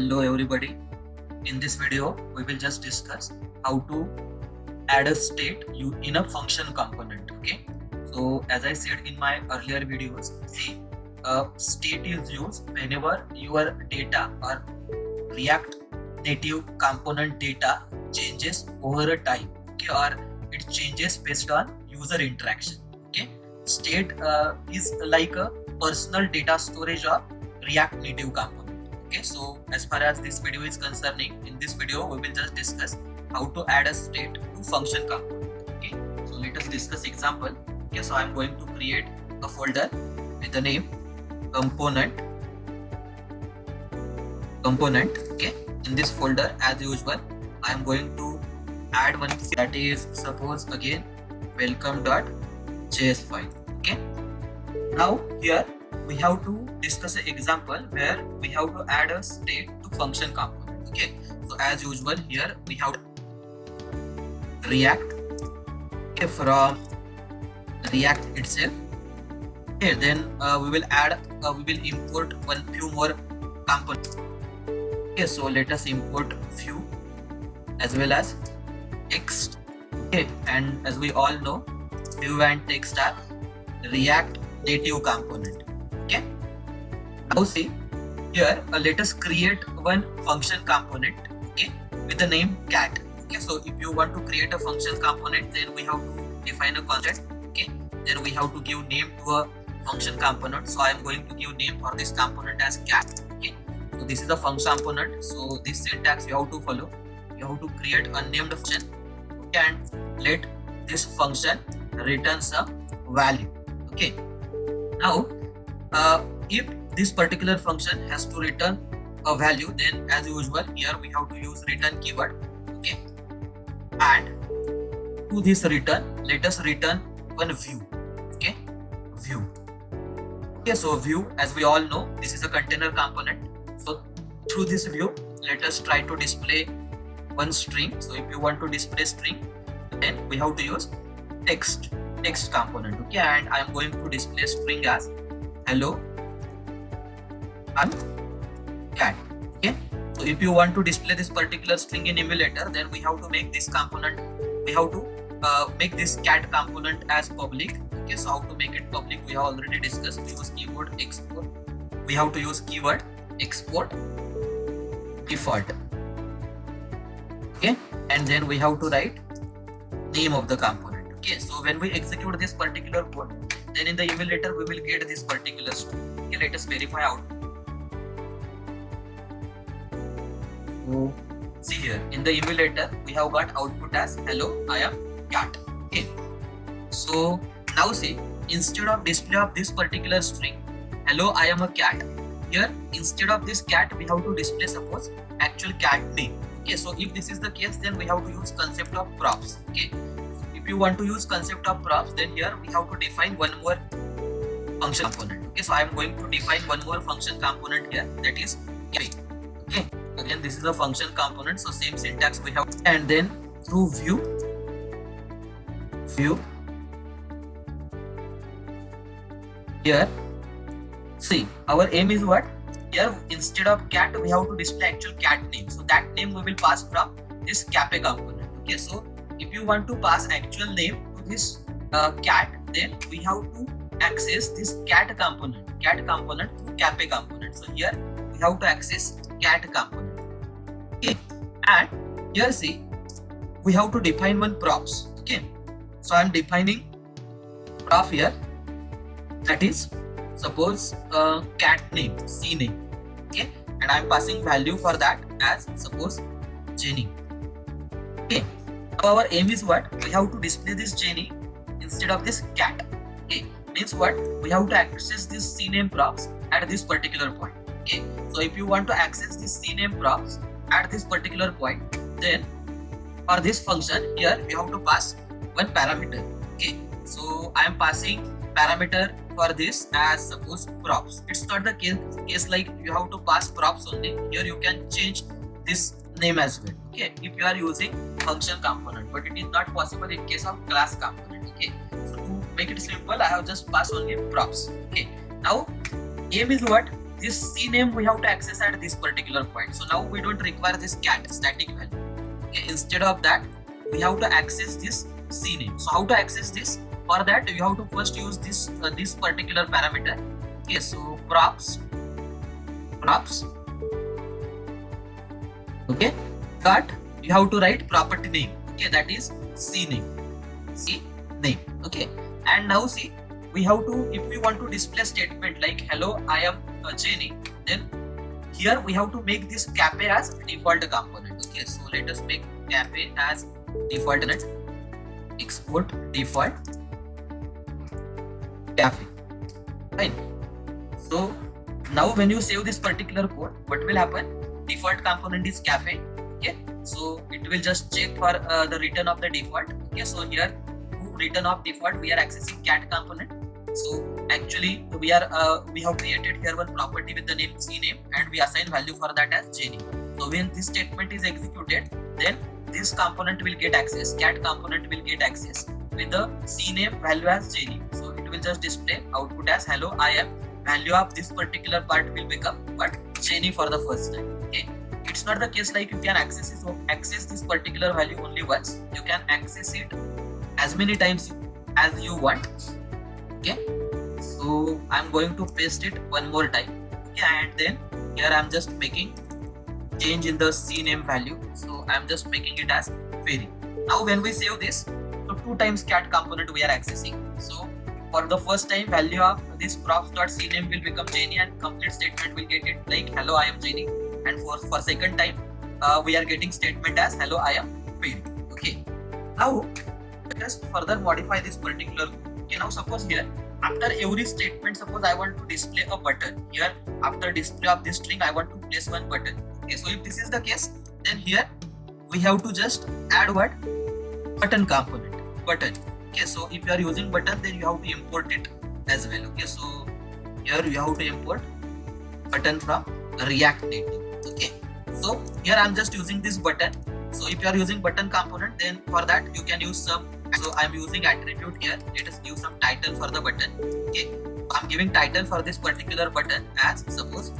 Hello everybody. In this video, we will just discuss how to add a state in a function component. Okay. So as I said in my earlier videos, see, a state is used whenever your data or React native component data changes over a time. Okay, or it changes based on user interaction. Okay. State is like a personal data storage of React native component. Okay, so as far as this video is concerning, in this video we will just discuss how to add a state to function component. Okay, so let us discuss example. Okay, so I am going to create a folder with the name component. Okay, in this folder, as usual, I am going to add one that is, suppose again, welcome.js file. Okay, now here we have to discuss an example where we have to add a state to function component. Okay, so as usual, here we have React. Okay, from React itself. Okay, then we will import few more components. Okay, so let us import few as well as text. Okay, and as we all know, view and text are React native component. Okay, now see here, let us create one function component. Okay, with the name cat. Okay, so if you want to create a function component, then we have to define a concept. Okay, then we have to give name to a function component. So I am going to give name for this component as cat. Okay, so this is a function component. So this syntax you have to follow. You have to create a named function. Okay, and let this function return some value. Okay, now if this particular function has to return a value, then as usual here we have to use return keyword. Okay, and to this return, let us return one view. Okay, view. Okay, so view, as we all know, this is a container component. So through this view, let us try to display one string. So if you want to display string, then we have to use text component. Okay, and I am going to display string as hello and cat. Okay, so if you want to display this particular string in emulator, then we have to make this component, we have to make this cat component as public. Okay, so how to make it public we have already discussed. We use keyword export. We have to use keyword export default. Okay, and then we have to write name of the component. Okay, so when we execute this particular code, then in the emulator we will get this particular string. Okay, let us verify out. So see here in the emulator we have got output as hello, I am cat. Okay, so now see, instead of display of this particular string hello, I am a cat, here instead of this cat we have to display suppose actual cat name. Okay, so if this is the case, then we have to use concept of props. Okay, if you want to use concept of props, then here we have to define one more function component. Okay, so I am going to define one more function component here, that is cafe. Okay, again this is a function component, so same syntax we have, and then through view here, see, our aim is what? Here instead of cat we have to display actual cat name, so that name we will pass from this cafe component. Okay, so if you want to pass actual name to this cat, then we have to access this cat component to cafe component. So here we have to access cat component. Okay, and here see, we have to define one props. Okay, so I am defining prop here, that is suppose cat name, c name. Okay, and I am passing value for that as suppose Jenny. Okay, now our aim is what? We have to display this Jenny instead of this cat. Okay, means what? We have to access this cname props at this particular point. Okay, so if you want to access this cname props at this particular point, then for this function here you have to pass one parameter. Okay, so I am passing parameter for this as suppose props. It's not the case like you have to pass props only. Here you can change this name as well. Okay, if you are using function component, but it is not possible in case of class component. Okay, so to make it simple, I have just passed only props. Okay, now aim is what? this CNAME we have to access at this particular point. So now we don't require this cat static value. Okay, instead of that, we have to access this CNAME. So how to access this? For that, you have to first use this particular parameter. Okay, so props. Okay, but you have to write property name. Okay, that is CNAME. Okay, and now see, we have to, if we want to display statement like hello, I am Jenny, then here we have to make this cafe as default component. Okay, so let us make cafe as default. Let's export default cafe. Fine. So now when you save this particular code, what will happen? Default component is cafe. Okay, so it will just check for the return of the default. Okay, so here return of default we are accessing cat component. So actually we have created here one property with the name CNAME and we assign value for that as Jenny. So when this statement is executed, then this component will get access, cat component will get access with the CNAME value as Jenny. So it will just display output as hello, I am. Value of this particular part will become what? Jenny for the first time. Okay, it's not the case like you can access this particular value only once. You can access it as many times as you want. Okay, so I'm going to paste it one more time. Okay, and then here I'm just making change in the CNAME value. So I'm just making it as Fairy. Now when we save this, so 2 times cat component we are accessing. So for the first time, value of this props.cname will become Jenny and complete statement will get it like hello, I am Jenny. And for second time, we are getting statement as hello, I am Fairy. Okay, now let us further modify this particular. Okay, now suppose here after every statement, suppose I want to display a button. Here after display of this string, I want to place one button. Okay, so if this is the case, then here we have to just add what? Button component. Button. Okay, so if you are using button, then you have to import it as well. Okay, so here you have to import button from React Native. Okay, so here I'm just using this button. So if you are using button component, then for that you can use some. So I'm using attribute here. Let us give some title for the button. Okay, I'm giving title for this particular button as suppose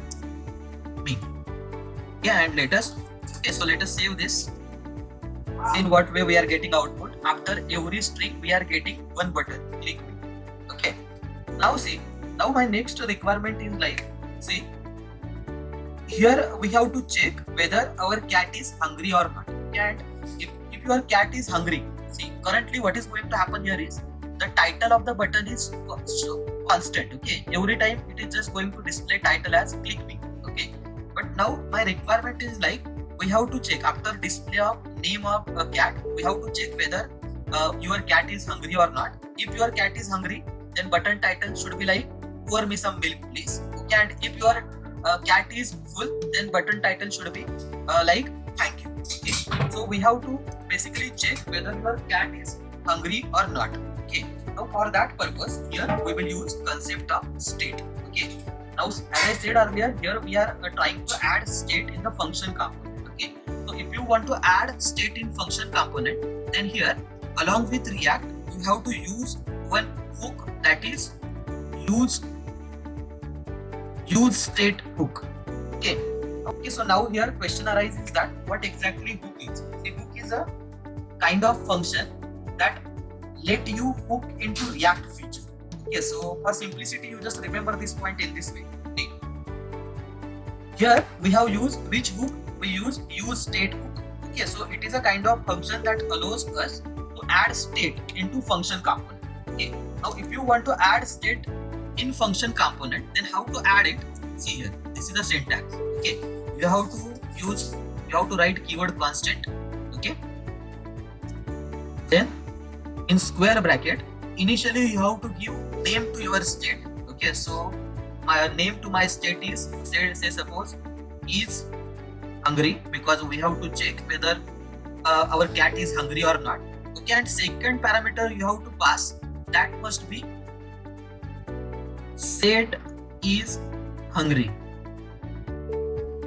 me. Yeah, and let us. Okay, so let us save this. In what way we are getting output? After every string we are getting one button. Click me. Okay. Now see. Now my next requirement is like, see, here we have to check whether our cat is hungry or not. And if your cat is hungry, see, currently what is going to happen here is the title of the button is constant. Okay, every time it is just going to display title as click me. Okay, but now my requirement is like, we have to check after display of name of a cat, we have to check whether your cat is hungry or not. If your cat is hungry, then button title should be like pour me some milk please. Okay, and if your cat is full, then button title should be like thank you. Okay, so we have to basically check whether your cat is hungry or not. Okay, now for that purpose, here we will use concept of state. Okay, now as I said earlier, here we are trying to add state in the function component. Okay, so if you want to add state in function component, then here along with React you have to use one hook, that is use state hook. Okay, so now here question arises that what exactly hook is. The hook is a kind of function that let you hook into React feature. Okay, so for simplicity you just remember this point in this way. Okay. Here we have used which hook? We use state hook. Okay, so it is a kind of function that allows us to add state into function component. Okay, now if you want to add state in function component, then how to add it? See here, this is the syntax. Okay, you have to write keyword constant. Okay, then in square bracket, initially you have to give name to your state. Okay, so my name to my state is say suppose is hungry, because we have to check whether our cat is hungry or not. Okay, and second parameter you have to pass, that must be set is hungry.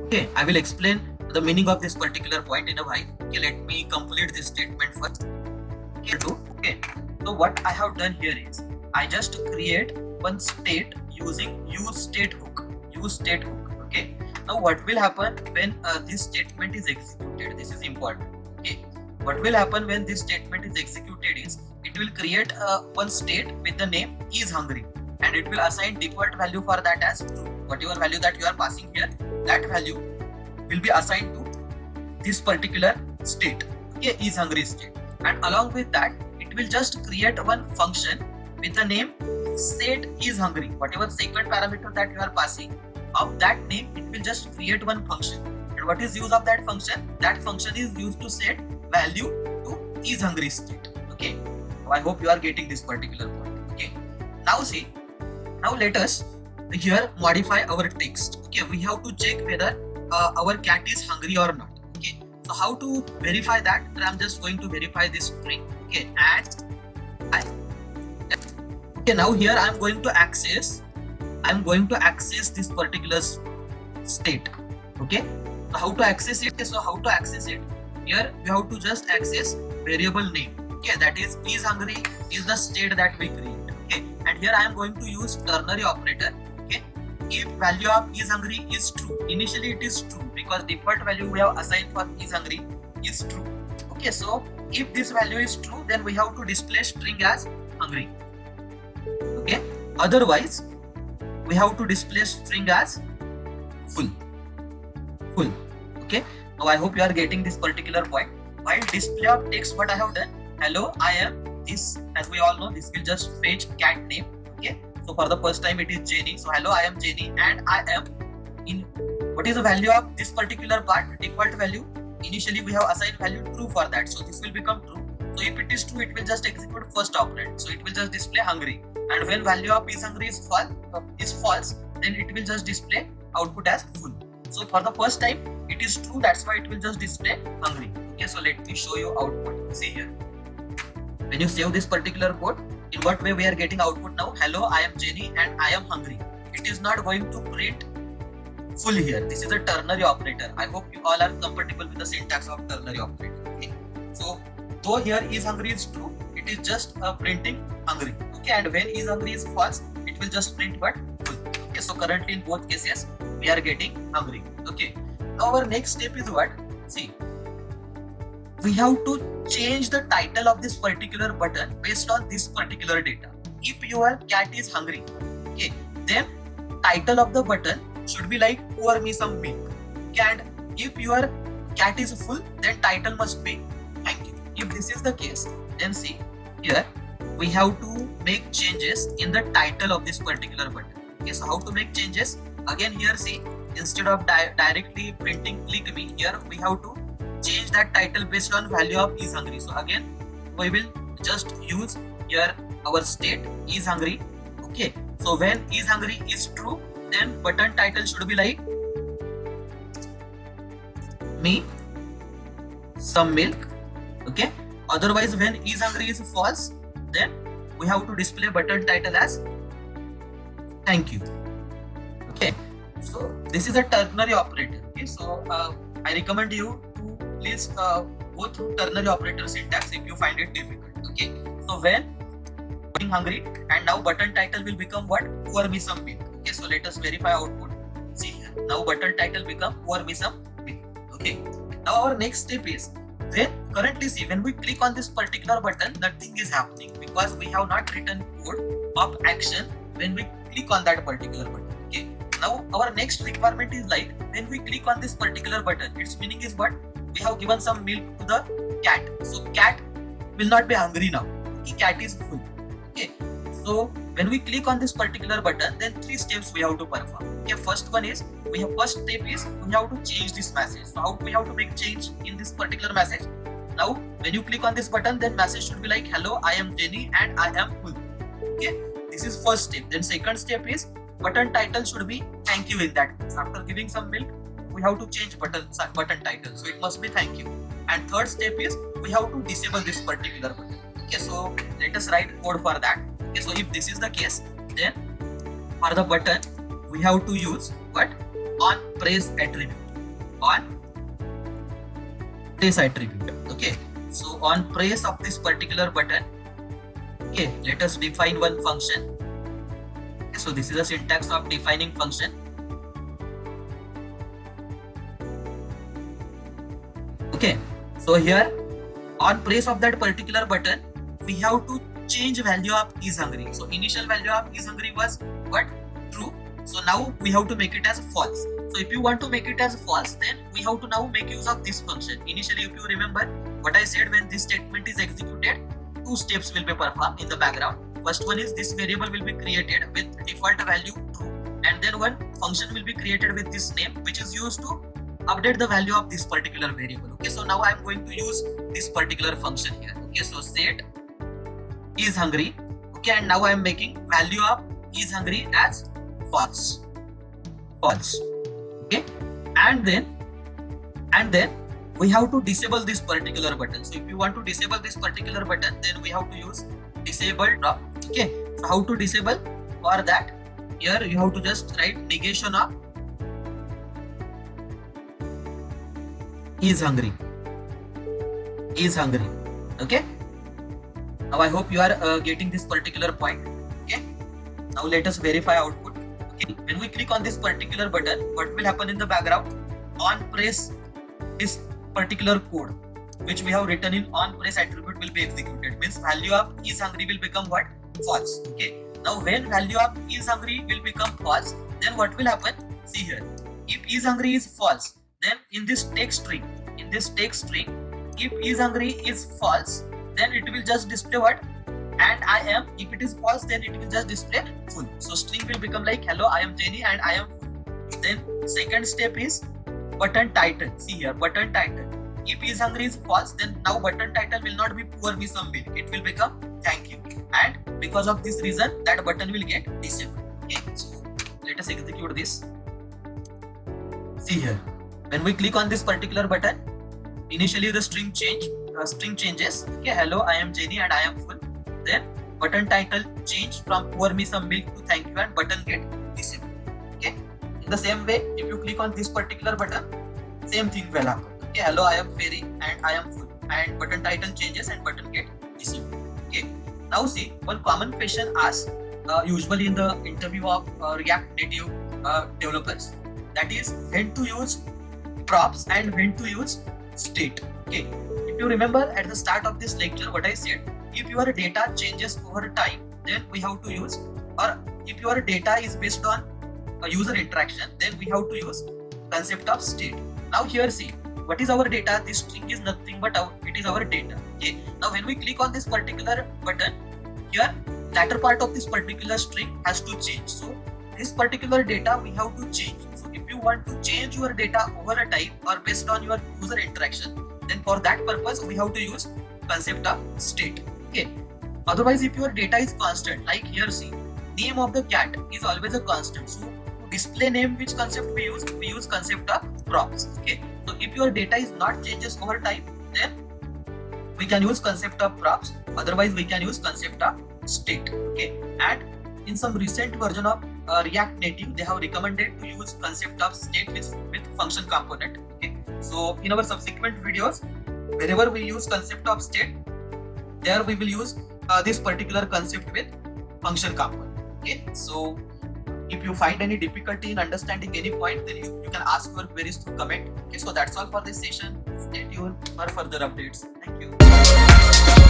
Okay, I will explain the meaning of this particular point in a while. Okay, let me complete this statement first. Okay, so what I have done here is I just create one state using use state hook. to state hook. Okay, now what will happen when this statement is executed? This is important. Okay, what will happen when this statement is executed is it will create one state with the name is hungry, and it will assign default value for that as true. Whatever value that you are passing here, that value will be assigned to this particular state. Okay, is hungry state, and along with that it will just create one function with the name set is hungry. Whatever second parameter that you are passing of that name, it will just create one function. And what is use of that function? That function is used to set value to is hungry state. Okay, so I hope you are getting this particular point. Okay, now see, now let us here modify our text. Okay, we have to check whether our cat is hungry or not. Okay, so how to verify that? I'm just going to verify this string. Okay, and okay, now here I'm going to access this particular state. Okay, so how to access it? So how to access it? Here you have to just access variable name. Okay, that is hungry is the state that we create. Okay, and here I am going to use ternary operator. Okay, if value of is hungry is true, initially it is true because default value we have assigned for is hungry is true. Okay, so if this value is true, then we have to display string as hungry. Okay, otherwise we have to display string as full. Okay, now I hope you are getting this particular point. While display of text, what I have done, hello I am this, as we all know, this will just fetch cat name. Okay, so for the first time it is Jenny, so hello I am Jenny and I am in, what is the value of this particular part? Default value, initially we have assigned value true for that, so this will become true. So if it is true, it will just execute first operand, so it will just display hungry, and when value of is hungry is false, then it will just display output as full. So for the first time it is true, that's why it will just display hungry. Okay, so let me show you output. See here, when you save this particular code, in what way we are getting output now? Hello I am Jenny and I am hungry. It is not going to print full here. This is a ternary operator. I hope you all are comfortable with the syntax of ternary operator. Okay, so though here is hungry is true, it is just printing hungry. Okay, and when is hungry is false, it will just print but full. Okay, so currently in both cases we are getting hungry. Okay, now our next step is what? See, we have to change the title of this particular button based on this particular data. If your cat is hungry, okay, then title of the button should be like pour me some milk. And if your cat is full, then title must be thank you. If this is the case, then see here we have to make changes in the title of this particular button. Okay, so how to make changes? Again here see, instead of directly printing click me, here we have to change that title based on value of is hungry. So again we will just use here our state is hungry. Okay, so when is hungry is true, then button title should be like me some milk. Okay, otherwise when is hungry is false, then we have to display button title as thank you. Okay, so this is a ternary operator. Okay, so I recommend you to please go through ternary operator syntax if you find it difficult. Okay, so when being hungry, and now button title will become what? Pour me some milk. Okay, so let us verify output. See here, now button title become pour me some milk. Okay, now our next step is, when currently see, when we click on this particular button, nothing is happening because we have not written code of action when we click on that particular button. Okay, now our next requirement is like, when we click on this particular button, its meaning is what? We have given some milk to the cat, so cat will not be hungry now. Okay, cat is full. Okay, so when we click on this particular button, then 3 steps we have to perform. Okay, first one is, first step is we have to change this message. So how we have to make change in this particular message? Now when you click on this button, then message should be like hello I am Jenny and I am full. Okay, this is first step. Then second step is button title should be thank you in that case. After giving some milk, we have to change button title, so it must be thank you. And third step is we have to disable this particular button. Okay, so let us write code for that. Okay, so if this is the case, then for the button we have to use what? On press attribute. On press attribute. Okay, so on press of this particular button, okay, let us define one function. Okay, so this is the syntax of defining function. Okay, so here on press of that particular button, we have to change value of is hungry. So initial value of is hungry was what? True. So now we have to make it as false. So if you want to make it as false, then we have to now make use of this function. Initially, if you remember what I said, when this statement is executed, two steps will be performed in the background. First one is this variable will be created with default value true, and then one function will be created with this name, which is used to update the value of this particular variable. Okay, so now I am going to use this particular function here. Okay, so set is hungry. Okay, and now I am making value of is hungry as false. False. Okay, and then we have to disable this particular button. So if you want to disable this particular button, then we have to use disable drop. Okay, so how to disable? For that, here you have to just write negation of is hungry. Is hungry. Okay, now I hope you are getting this particular point. Okay, now let us verify output. Okay, when we click on this particular button, what will happen in the background? On press, this particular code which we have written in on press attribute will be executed. Means value of is hungry will become what? False. Okay, now when value of is hungry will become false, then what will happen? See here, if is hungry is false, then in this text string, if is hungry is false, then it will just display what? And I am. If it is false, then it will just display full. So string will become like hello, I am Jenny and I am full. Then second step is button title. See here, button title. If is hungry is false, then now button title will not be pour me some milk. It will become thank you. And because of this reason, that button will get disabled. Okay, so let us execute this. See here, when we click on this particular button, initially the string changes. Okay, hello, I am Jenny and I am full. Then button title change from pour me some milk to thank you, and button get disabled. Okay, in the same way, if you click on this particular button, same thing will happen. Okay, hello, I am Ferry and I am full, and button title changes and button get disabled. Okay, now see, one common question asked usually in the interview of React Native developers, that is when to use props and when to use state. Okay, if you remember at the start of this lecture what I said, if your data changes over time, then we have to use, or if your data is based on a user interaction, then we have to use concept of state. Now here see, what is our data? This string is nothing but it is our data. Okay, now when we click on this particular button, here latter part of this particular string has to change. So this particular data we have to change. So if you want to change your data over a time or based on your user interaction, then for that purpose we have to use concept of state. Okay, otherwise if your data is constant, like here see, name of the cat is always a constant. So to display name, which concept we use concept of props. Okay, so if your data is not changes over time, then we can use concept of props, otherwise we can use concept of state. Okay, and in some recent version of React Native, they have recommended to use concept of state with function component. Okay, so in our subsequent videos, wherever we use concept of state, there we will use this particular concept with function component. Okay, so if you find any difficulty in understanding any point, then you can ask your queries through comment. Okay, so that's all for this session. Stay tuned for further updates. Thank you.